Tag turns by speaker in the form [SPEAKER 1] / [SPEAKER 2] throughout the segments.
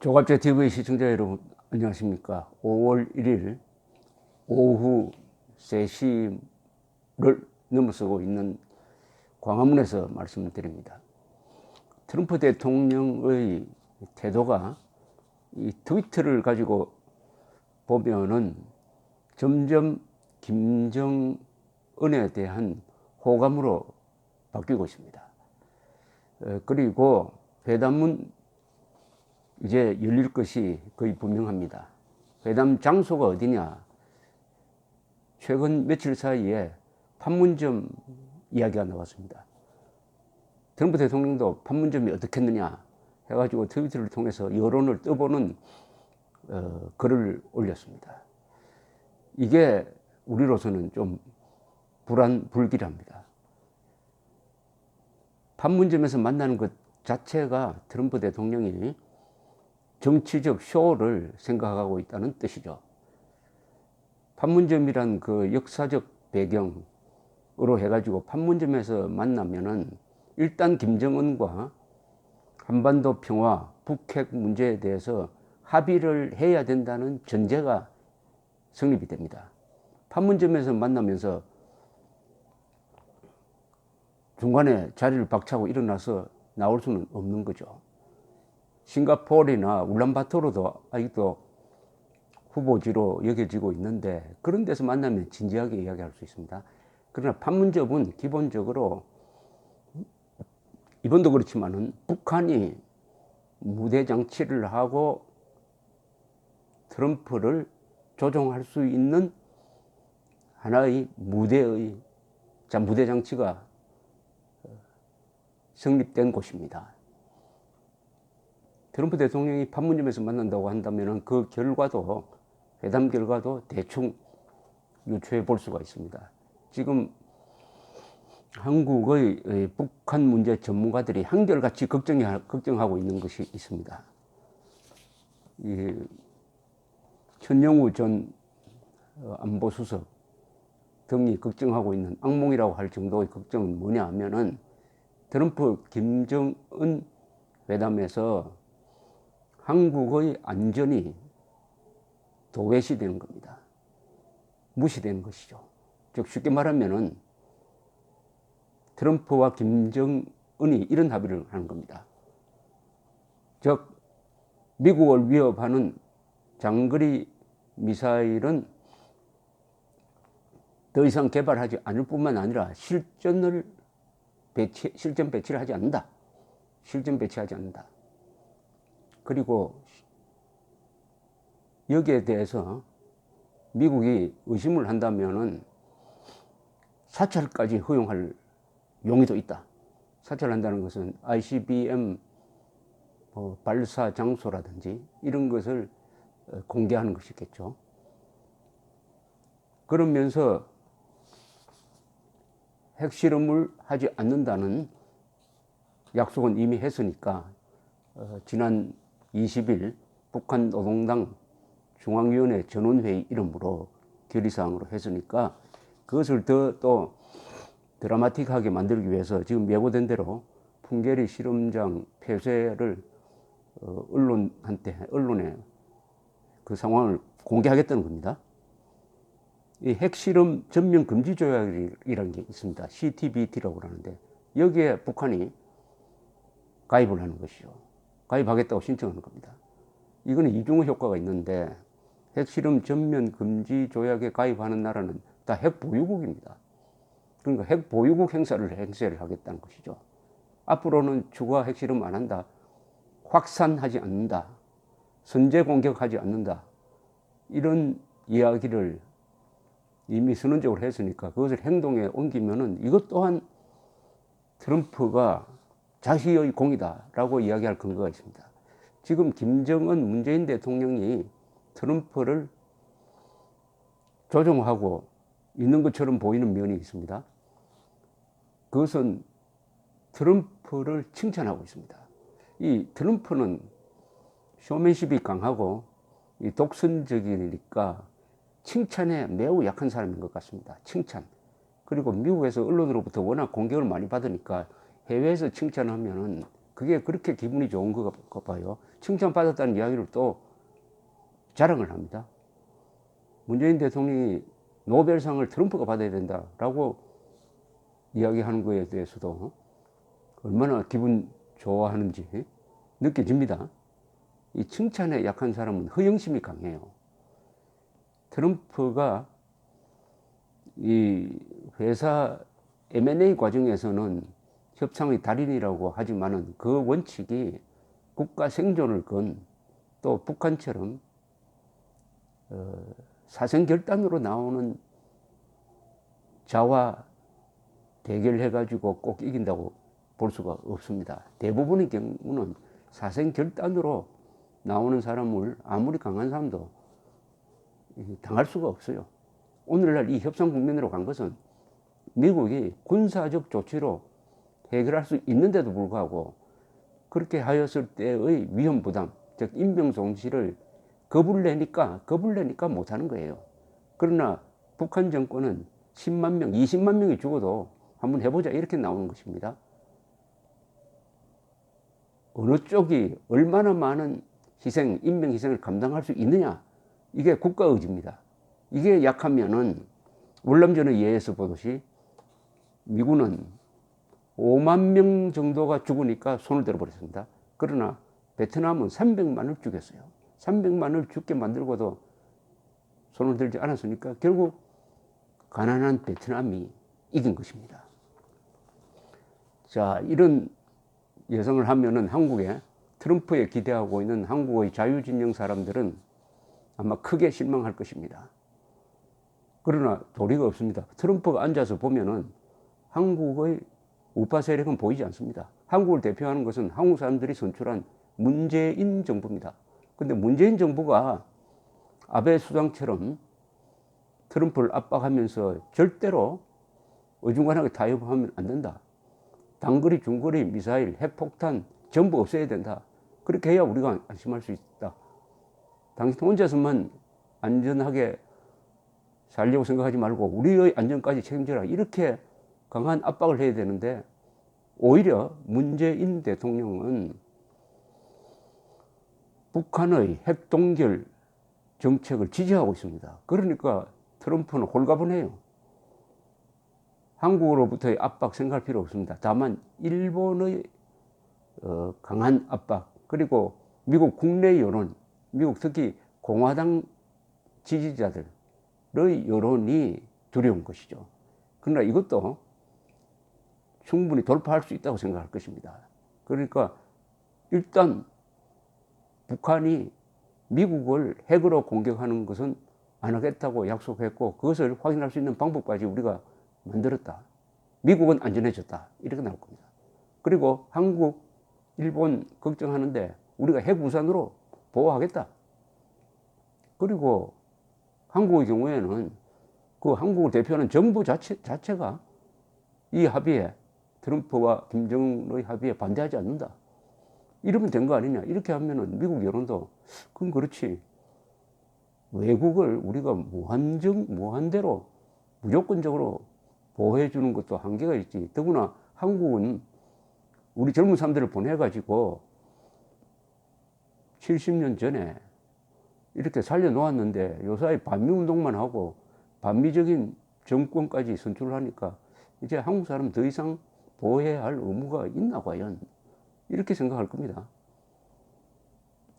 [SPEAKER 1] 조갑제 TV 시청자 여러분 안녕하십니까. 5월 1일 오후 3시를 넘어서고 있는 광화문에서 말씀드립니다. 트럼프 대통령의 태도가 이 트위터를 가지고 보면은 점점 김정은에 대한 호감으로 바뀌고 있습니다. 그리고 회담은 이제 열릴 것이 거의 분명합니다. 회담 장소가 어디냐? 최근 며칠 사이에 판문점 이야기가 나왔습니다. 트럼프 대통령도 판문점이 어떻겠느냐 해가지고 트위터를 통해서 여론을 떠보는 글을 올렸습니다. 이게 우리로서는 좀 불길합니다. 판문점에서 만나는 것 자체가 트럼프 대통령이 정치적 쇼를 생각하고 있다는 뜻이죠. 판문점이란 그 역사적 배경으로 해가지고 판문점에서 만나면은 일단 김정은과 한반도 평화, 북핵 문제에 대해서 합의를 해야 된다는 전제가 성립이 됩니다. 판문점에서 만나면서 중간에 자리를 박차고 일어나서 나올 수는 없는 거죠. 싱가포르나 울란바토르도 아직도 후보지로 여겨지고 있는데 그런 데서 만나면 진지하게 이야기할 수 있습니다. 그러나 판문점은 기본적으로 이번도 그렇지만은 북한이 무대 장치를 하고 트럼프를 조종할 수 있는 하나의 무대 장치가 성립된 곳입니다. 트럼프 대통령이 판문점에서 만난다고 한다면 그 결과도, 회담 결과도 대충 유추해 볼 수가 있습니다. 지금 한국의 북한 문제 전문가들이 한결같이 걱정하고 있는 것이 있습니다. 천영우 전 안보수석 등이 걱정하고 있는 악몽이라고 할 정도의 걱정은 뭐냐 하면은 트럼프 김정은 회담에서 한국의 안전이 도외시되는 겁니다. 무시되는 것이죠. 즉 쉽게 말하면은 트럼프와 김정은이 이런 합의를 하는 겁니다. 즉 미국을 위협하는 장거리 미사일은 더 이상 개발하지 않을 뿐만 아니라 실전 배치를 하지 않는다. 실전 배치하지 않는다. 그리고 여기에 대해서 미국이 의심을 한다면은 사찰까지 허용할 용의도 있다. 사찰한다는 것은 ICBM 발사 장소라든지 이런 것을 공개하는 것이겠죠. 그러면서 핵실험을 하지 않는다는 약속은 이미 했으니까 지난 20일 북한 노동당 중앙위원회 전원회의 이름으로 결의사항으로 했으니까 그것을 더 또 드라마틱하게 만들기 위해서 지금 예고된 대로 풍계리 실험장 폐쇄를 언론에 그 상황을 공개하겠다는 겁니다. 이 핵실험 전면 금지 조약이라는 게 있습니다. CTBT라고 하는데 여기에 북한이 가입을 하는 것이죠. 가입하겠다고 신청하는 겁니다. 이거는 이중의 효과가 있는데 핵실험 전면 금지 조약에 가입하는 나라는 다 핵보유국입니다. 그러니까 핵보유국 행세를 하겠다는 것이죠. 앞으로는 추가 핵실험 안 한다. 확산하지 않는다. 선제 공격하지 않는다. 이런 이야기를 이미 선언적으로 했으니까 그것을 행동에 옮기면은 이것 또한 트럼프가 자기의 공이다라고 이야기할 근거가 있습니다. 지금 김정은 문재인 대통령이 트럼프를 조종하고 있는 것처럼 보이는 면이 있습니다. 그것은 트럼프를 칭찬하고 있습니다. 이 트럼프는 쇼맨십이 강하고 독선적이니까 칭찬에 매우 약한 사람인 것 같습니다. 칭찬. 그리고 미국에서 언론으로부터 워낙 공격을 많이 받으니까 해외에서 칭찬하면은 그게 그렇게 기분이 좋은 것 봐요. 칭찬받았다는 이야기를 또 자랑을 합니다. 문재인 대통령이 노벨상을 트럼프가 받아야 된다라고 이야기하는 거에 대해서도 얼마나 기분 좋아하는지 느껴집니다. 이 칭찬에 약한 사람은 허영심이 강해요. 트럼프가 이 회사 M&A 과정에서는 협상의 달인이라고 하지만은 그 원칙이 국가 생존을 건 또 북한처럼 사생결단으로 나오는 자와 대결해가지고 꼭 이긴다고 볼 수가 없습니다. 대부분의 경우는 사생결단으로 나오는 사람을 아무리 강한 사람도 당할 수가 없어요. 오늘날 이 협상 국면으로 간 것은 미국이 군사적 조치로 해결할 수 있는데도 불구하고 그렇게 하였을 때의 위험 부담, 즉 인명 손실을 겁을 내니까 못하는 거예요. 그러나 북한 정권은 10만 명, 20만 명이 죽어도 한번 해보자 이렇게 나오는 것입니다. 어느 쪽이 얼마나 많은 희생, 인명 희생을 감당할 수 있느냐, 이게 국가 의지입니다. 이게 약하면은 월남전의 예에서 보듯이 미군은 5만 명 정도가 죽으니까 손을 들어버렸습니다. 그러나 베트남은 300만을 죽였어요. 300만을 죽게 만들고도 손을 들지 않았으니까 결국 가난한 베트남이 이긴 것입니다. 자, 이런 예상을 하면은 한국에 트럼프에 기대하고 있는 한국의 자유진영 사람들은 아마 크게 실망할 것입니다. 그러나 도리가 없습니다. 트럼프가 앉아서 보면은 한국의 우파 세력은 보이지 않습니다. 한국을 대표하는 것은 한국 사람들이 선출한 문재인 정부입니다. 근데 문재인 정부가 아베 수상처럼 트럼프를 압박하면서 절대로 어중간하게 타협하면 안 된다. 단거리, 중거리, 미사일, 핵폭탄 전부 없애야 된다. 그렇게 해야 우리가 안심할 수 있다. 당신 혼자서만 안전하게 살려고 생각하지 말고 우리의 안전까지 책임져라. 이렇게 강한 압박을 해야 되는데 오히려 문재인 대통령은 북한의 핵동결 정책을 지지하고 있습니다. 그러니까 트럼프는 홀가분해요. 한국으로부터의 압박 생각할 필요 없습니다. 다만 일본의 강한 압박, 그리고 미국 국내 여론, 미국 특히 공화당 지지자들의 여론이 두려운 것이죠. 그러나 이것도 충분히 돌파할 수 있다고 생각할 것입니다. 그러니까 일단 북한이 미국을 핵으로 공격하는 것은 안 하겠다고 약속했고 그것을 확인할 수 있는 방법까지 우리가 만들었다. 미국은 안전해졌다. 이렇게 나올 겁니다. 그리고 한국, 일본 걱정하는데 우리가 핵우산으로 보호하겠다. 그리고 한국의 경우에는 그 한국을 대표하는 정부 자체가 이 합의에, 트럼프와 김정은의 합의에 반대하지 않는다. 이러면 된 거 아니냐. 이렇게 하면은 미국 여론도 그건 그렇지. 외국을 우리가 무한대로 무조건적으로 보호해 주는 것도 한계가 있지. 더구나 한국은 우리 젊은 사람들을 보내가지고 70년 전에 이렇게 살려놓았는데 요사이 반미운동만 하고 반미적인 정권까지 선출을 하니까 이제 한국 사람 더 이상 보호해야 할 의무가 있나 과연, 이렇게 생각할 겁니다.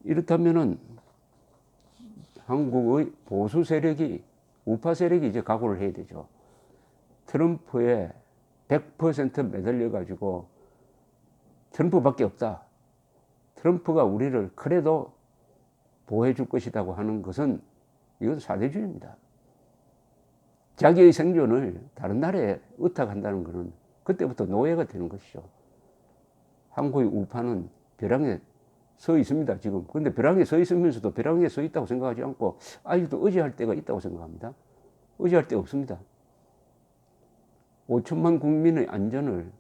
[SPEAKER 1] 이렇다면은 한국의 보수 세력이, 우파 세력이 이제 각오를 해야 되죠. 트럼프에 100% 매달려 가지고 트럼프밖에 없다. 트럼프가 우리를 그래도 보호해 줄 것이라고 하는 것은 이건 사대주의입니다. 자기의 생존을 다른 나라에 의탁한다는 것은 그때부터 노예가 되는 것이죠. 한국의 우파는 벼랑에 서 있습니다, 지금. 근데 벼랑에 서 있으면서도 벼랑에 서 있다고 생각하지 않고 아직도 의지할 때가 있다고 생각합니다. 의지할 데 없습니다. 5천만 국민의 안전을,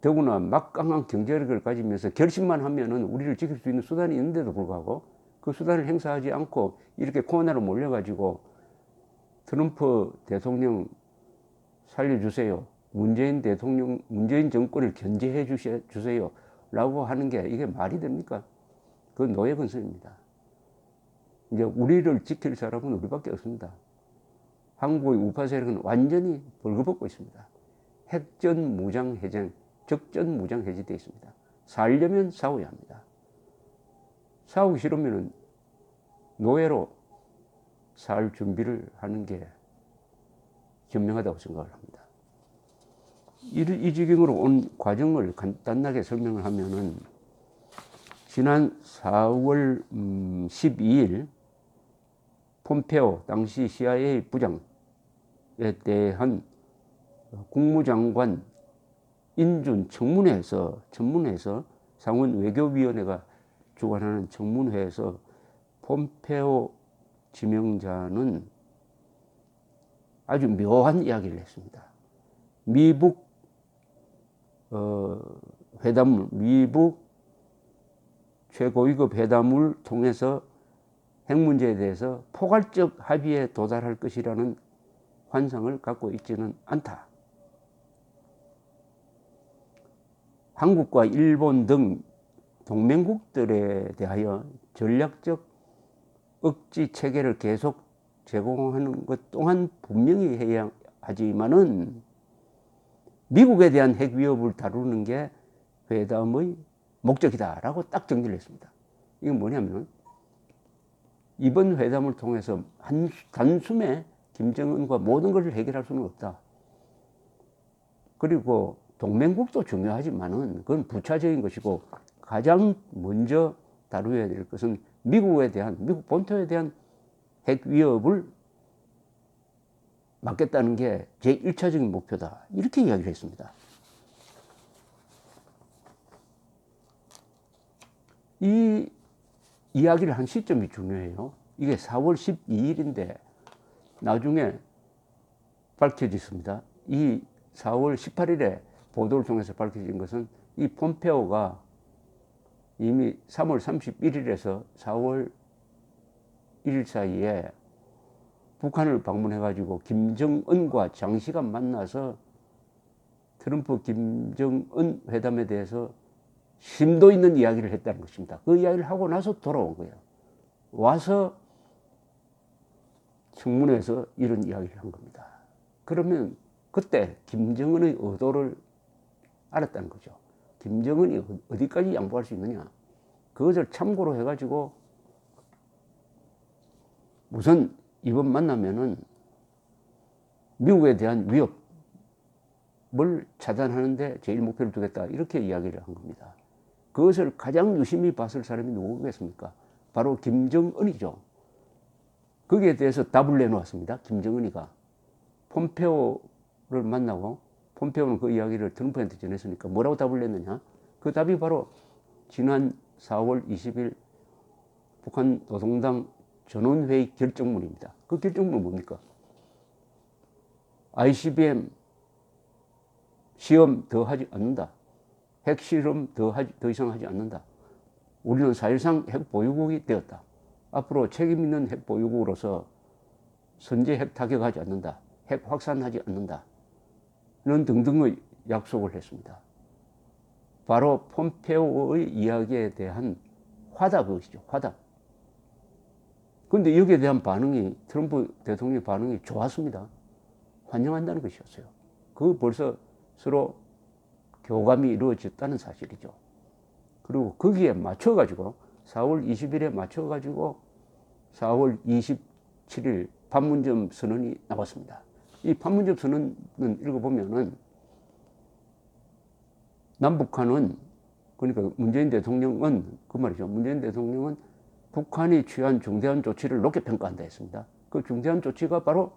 [SPEAKER 1] 더구나 막강한 경제력을 가지면서 결심만 하면은 우리를 지킬 수 있는 수단이 있는데도 불구하고 그 수단을 행사하지 않고 이렇게 코너로 몰려가지고 트럼프 대통령 살려주세요. 문재인 정권을 견제해 주세요. 라고 하는 게 이게 말이 됩니까? 그건 노예 근성입니다. 이제 우리를 지킬 사람은 우리밖에 없습니다. 한국의 우파 세력은 완전히 벌거벗고 있습니다. 핵전 무장 해제, 적전 무장 해제되어 있습니다. 살려면 싸워야 합니다. 싸우기 싫으면 노예로 살 준비를 하는 게 현명하다고 생각을 합니다. 이 지경으로 온 과정을 간단하게 설명을 하면은 지난 4월 12일 폼페오 당시 CIA 부장에 대한 국무장관 인준 청문회에서 상원 외교위원회가 주관하는 청문회에서 폼페오 지명자는 아주 묘한 이야기를 했습니다. 미북 회담을, 미북 최고위급 회담을 통해서 핵 문제에 대해서 포괄적 합의에 도달할 것이라는 환상을 갖고 있지는 않다. 한국과 일본 등 동맹국들에 대하여 전략적 억지 체계를 계속 제공하는 것 또한 분명히 해야 하지만은 미국에 대한 핵 위협을 다루는 게 회담의 목적이다라고 딱 정리를 했습니다. 이건 뭐냐면 이번 회담을 통해서 단숨에 김정은과 모든 것을 해결할 수는 없다. 그리고 동맹국도 중요하지만은 그건 부차적인 것이고 가장 먼저 다루어야 될 것은 미국 본토에 대한 핵 위협을 막겠다는 게 제1차적인 목표다. 이렇게 이야기를 했습니다. 이 이야기를 한 시점이 중요해요. 이게 4월 12일인데 나중에 밝혀졌습니다. 이 4월 18일에 보도를 통해서 밝혀진 것은 이 폼페오가 이미 3월 31일에서 4월 1일 사이에 북한을 방문해가지고 김정은과 장시간 만나서 트럼프 김정은 회담에 대해서 심도 있는 이야기를 했다는 것입니다. 그 이야기를 하고 나서 돌아온 거예요. 와서 청문회에서 이런 이야기를 한 겁니다. 그러면 그때 김정은의 의도를 알았다는 거죠. 김정은이 어디까지 양보할 수 있느냐. 그것을 참고로 해가지고 우선 이번 만나면은 미국에 대한 위협을 차단하는데 제일 목표를 두겠다. 이렇게 이야기를 한 겁니다. 그것을 가장 유심히 봤을 사람이 누구겠습니까? 바로 김정은이죠. 거기에 대해서 답을 내놓았습니다. 김정은이가. 폼페오를 만나고 폼페오는 그 이야기를 트럼프한테 전했으니까 뭐라고 답을 냈느냐? 그 답이 바로 지난 4월 20일 북한 노동당 전원회의 결정문입니다. 그 결정문은 뭡니까? ICBM 시험 더 하지 않는다. 핵실험 더 이상 하지 않는다. 우리는 사실상 핵보유국이 되었다. 앞으로 책임 있는 핵보유국으로서 선제 핵 타격하지 않는다. 핵 확산하지 않는다. 이런 등등의 약속을 했습니다. 바로 폼페오의 이야기에 대한 화답 그것이죠. 화답. 그런데 여기에 대한 반응이 트럼프 대통령의 반응이 좋았습니다. 환영한다는 것이었어요. 그 벌써 서로 교감이 이루어졌다는 사실이죠. 그리고 거기에 맞춰가지고 4월 20일에 맞춰가지고 4월 27일 판문점 선언이 나왔습니다. 이 판문점 선언은 읽어보면은 남북한은 그러니까 문재인 대통령은 그 말이죠. 문재인 대통령은 북한이 취한 중대한 조치를 높게 평가한다 했습니다. 그 중대한 조치가 바로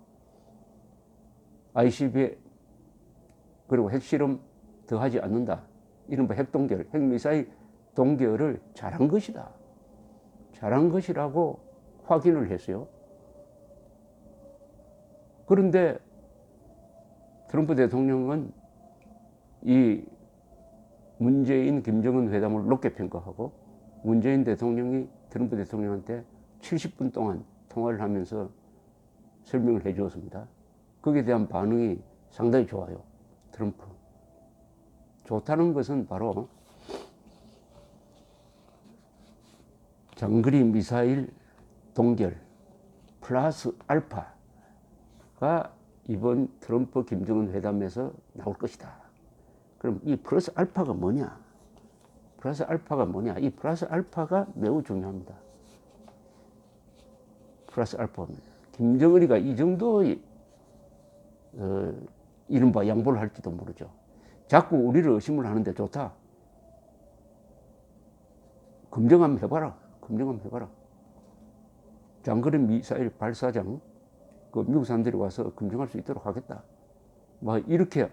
[SPEAKER 1] ICBM 그리고 핵실험 더 하지 않는다. 이른바 핵동결, 핵미사일 동결을 잘한 것이다. 잘한 것이라고 확인을 했어요. 그런데 트럼프 대통령은 이 문재인 김정은 회담을 높게 평가하고 문재인 대통령이 트럼프 대통령한테 70분 동안 통화를 하면서 설명을 해 주었습니다. 거기에 대한 반응이 상당히 좋아요. 트럼프. 좋다는 것은 바로 장거리 미사일 동결 플러스 알파가 이번 트럼프 김정은 회담에서 나올 것이다. 그럼 이 플러스 알파가 뭐냐? 플러스 알파가 뭐냐? 이 플러스 알파가 매우 중요합니다. 플러스 알파입니다. 김정은이가 이 정도의 이른바 양보를 할지도 모르죠. 자꾸 우리를 의심을 하는데 좋다. 검증 한번 해봐라. 검증 한번 해봐라. 장거리 미사일 발사장 그 미국 사람들이 와서 검증할 수 있도록 하겠다. 뭐 이렇게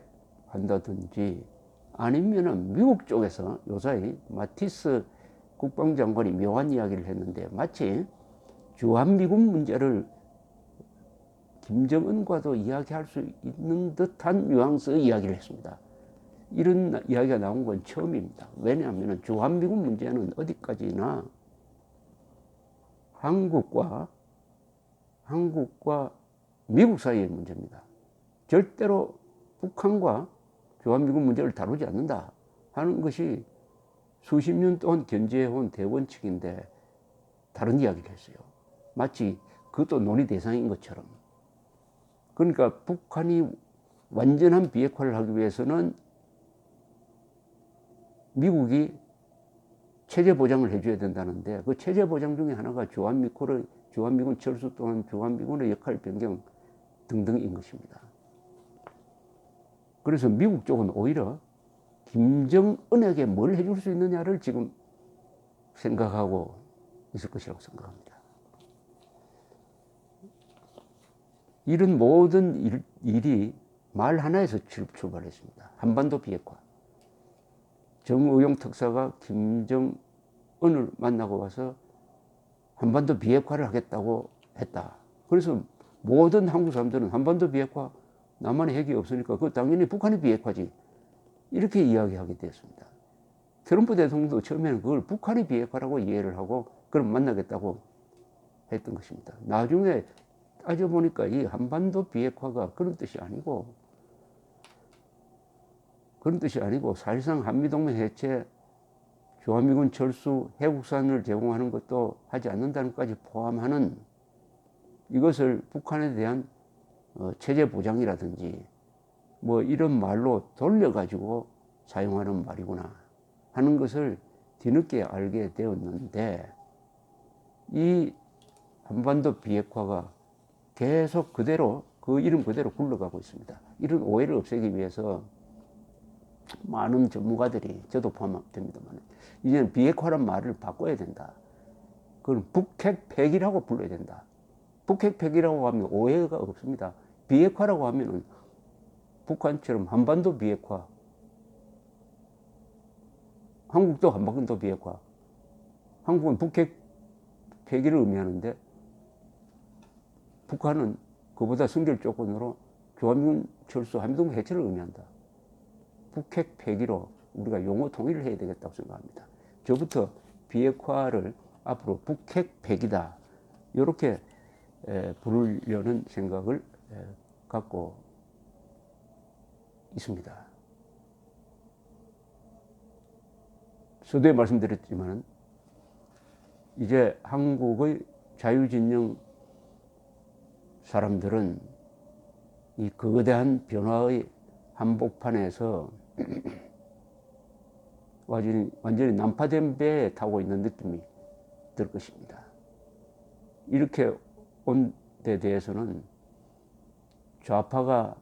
[SPEAKER 1] 한다든지 아니면은 미국 쪽에서 요사이 마티스 국방장관이 묘한 이야기를 했는데 마치 주한미군 문제를 김정은과도 이야기할 수 있는 듯한 뉘앙스의 이야기를 했습니다. 이런 이야기가 나온 건 처음입니다. 왜냐하면 주한미군 문제는 어디까지나 한국과 미국 사이의 문제입니다. 절대로 북한과 주한미군 문제를 다루지 않는다 하는 것이 수십 년 동안 견지해온 대원칙인데 다른 이야기를 했어요. 마치 그것도 논의 대상인 것처럼. 그러니까 북한이 완전한 비핵화를 하기 위해서는 미국이 체제 보장을 해줘야 된다는데 그 체제 보장 중에 하나가 주한미군 철수 또는 주한미군의 역할 변경 등등인 것입니다. 그래서 미국 쪽은 오히려 김정은에게 뭘 해줄 수 있느냐를 지금 생각하고 있을 것이라고 생각합니다. 이런 모든 일이 말 하나에서 출발했습니다. 한반도 비핵화. 정의용 특사가 김정은을 만나고 와서 한반도 비핵화를 하겠다고 했다. 그래서 모든 한국 사람들은 한반도 비핵화, 남한의 핵이 없으니까 그 당연히 북한의 비핵화지. 이렇게 이야기하게 되었습니다. 트럼프 대통령도 처음에는 그걸 북한의 비핵화라고 이해를 하고 그럼 만나겠다고 했던 것입니다. 나중에 따져보니까 이 한반도 비핵화가 그런 뜻이 아니고 사실상 한미동맹 해체, 주한미군 철수, 해국산을 제공하는 것도 하지 않는다는 것까지 포함하는 이것을 북한에 대한 체제 보장이라든지 뭐 이런 말로 돌려가지고 사용하는 말이구나 하는 것을 뒤늦게 알게 되었는데 이 한반도 비핵화가 계속 그대로 그 이름 그대로 굴러가고 있습니다. 이런 오해를 없애기 위해서 많은 전문가들이 저도 포함됩니다만 이제는 비핵화란 말을 바꿔야 된다. 그건 북핵 폐기라고 불러야 된다. 북핵 폐기라고 하면 오해가 없습니다. 비핵화라고 하면은 북한처럼 한반도 비핵화, 한국도 한반도 비핵화, 한국은 북핵 폐기를 의미하는데 북한은 그보다 순결 조건으로 주한미군 철수, 한미동맹 해체를 의미한다. 북핵 폐기로 우리가 용어 통일을 해야 되겠다고 생각합니다. 저부터 비핵화를 앞으로 북핵 폐기다 이렇게 부르려는 생각을 갖고 있습니다. 서두에 말씀드렸지만 이제 한국의 자유진영 사람들은 이 거대한 변화의 한복판에서 완전히 난파된 배에 타고 있는 느낌이 들 것입니다. 이렇게 온 데 대해서는 좌파가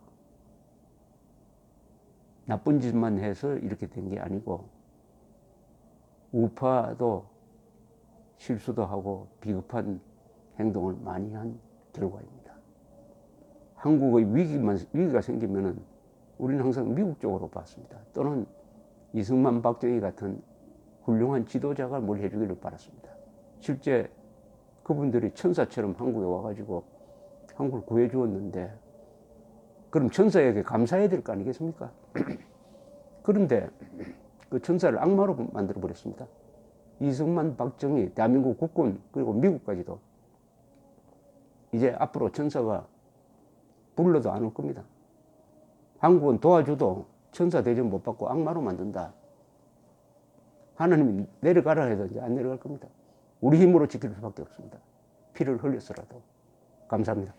[SPEAKER 1] 나쁜 짓만 해서 이렇게 된 게 아니고 우파도 실수도 하고 비겁한 행동을 많이 한 결과입니다. 한국의 위기가 생기면은 우리는 항상 미국 쪽으로 봤습니다. 또는 이승만, 박정희 같은 훌륭한 지도자가 뭘 해주기를 바랐습니다. 실제 그분들이 천사처럼 한국에 와가지고 한국을 구해주었는데 그럼 천사에게 감사해야 될 거 아니겠습니까? 그런데 그 천사를 악마로 만들어버렸습니다. 이승만, 박정희, 대한민국 국군 그리고 미국까지도 이제 앞으로 천사가 불러도 안 올 겁니다. 한국은 도와줘도 천사 대접 못 받고 악마로 만든다. 하나님이 내려가라 해도 이제 안 내려갈 겁니다. 우리 힘으로 지킬 수밖에 없습니다. 피를 흘려서라도. 감사합니다.